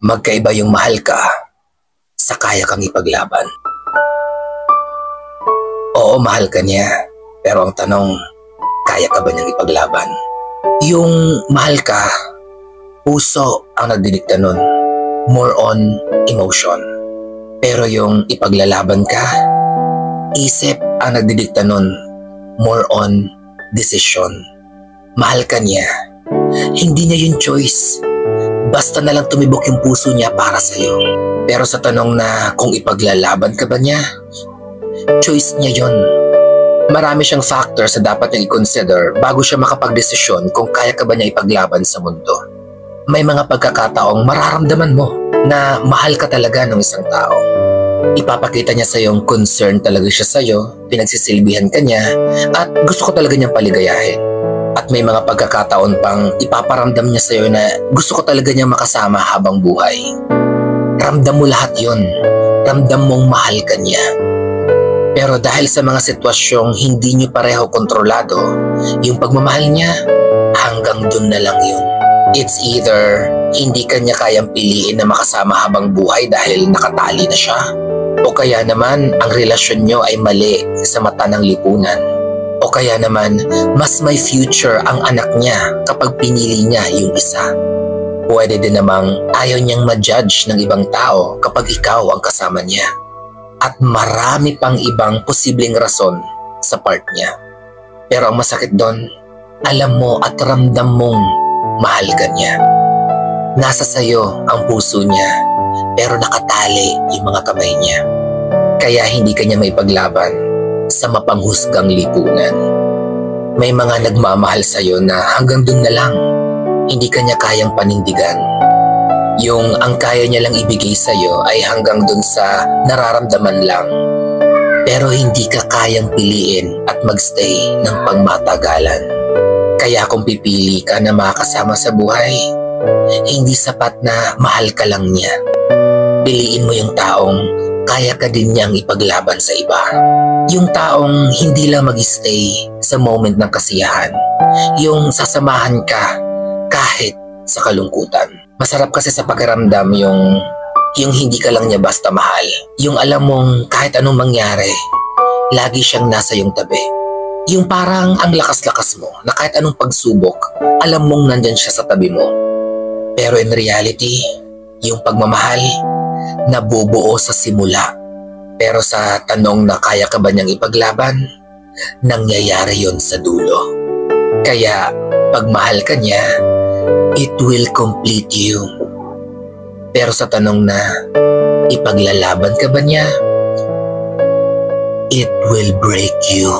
Magkaiba yung mahal ka sa kaya kang ipaglaban. Oo, mahal ka niya. Pero ang tanong, kaya ka ba niyang ipaglaban? Yung mahal ka, puso ang nagdidikta nun. More on emotion. Pero yung ipaglalaban ka, isip ang nagdidikta nun. More on decision. Mahal ka niya. Hindi niya yung choice. Basta na lang tumibok yung puso niya para sa'yo. Pero sa tanong na kung ipaglalaban ka ba niya, choice niya yon. Marami siyang factors na dapat niyang i-consider bago siya makapagdesisyon kung kaya ka ba niya ipaglaban sa mundo. May mga pagkakataong mararamdaman mo na mahal ka talaga ng isang tao. Ipapakita niya sa yung concern talaga siya sa'yo, pinagsisilbihan ka niya, at gusto ko talaga niyang paligayahin. At may mga pagkakataon pang ipaparamdam niya sa'yo na gusto ko talaga niyang makasama habang buhay. Ramdam mo lahat yon. Ramdam mong mahal ka niya. Pero dahil sa mga sitwasyong hindi niyo pareho kontrolado, yung pagmamahal niya, hanggang dun na lang yun. It's either hindi ka niya kayang piliin na makasama habang buhay dahil nakatali na siya, o kaya naman ang relasyon niyo ay mali sa mata ng lipunan. O kaya naman, mas may future ang anak niya kapag pinili niya yung isa. Pwede din namang ayaw niyang ma-judge ng ibang tao kapag ikaw ang kasama niya. At marami pang ibang posibleng rason sa part niya. Pero ang masakit doon, alam mo at ramdam mong mahal ka niya. Nasa sayo ang puso niya, pero nakatali yung mga kamay niya. Kaya hindi ka niya maipaglaban sa mapanghusgang lipunan. May mga nagmamahal sa'yo na hanggang dun na lang, hindi ka niya kayang panindigan. Yung ang kaya niya lang ibigay sa'yo ay hanggang dun sa nararamdaman lang. Pero hindi ka kayang piliin at magstay ng pangmatagalan. Kaya kung pipili ka na makasama sa buhay, hindi sapat na mahal ka lang niya. Piliin mo yung taong kaya ka din niyang ipaglaban sa iba. Yung taong hindi lang mag-stay sa moment ng kasiyahan. Yung sasamahan ka kahit sa kalungkutan. Masarap kasi sa pakiramdam yung hindi ka lang niya basta mahal. Yung alam mong kahit anong mangyari, lagi siyang nasa yung tabi. Yung parang ang lakas-lakas mo na kahit anong pagsubok, alam mong nandyan siya sa tabi mo. Pero in reality, yung pagmamahal, nabubuo sa simula. Pero sa tanong na kaya ka ba niyang ipaglaban, nangyayari yon sa dulo. Kaya pag mahal ka niya, it will complete you. Pero sa tanong na ipaglalaban ka ba niya, it will break you.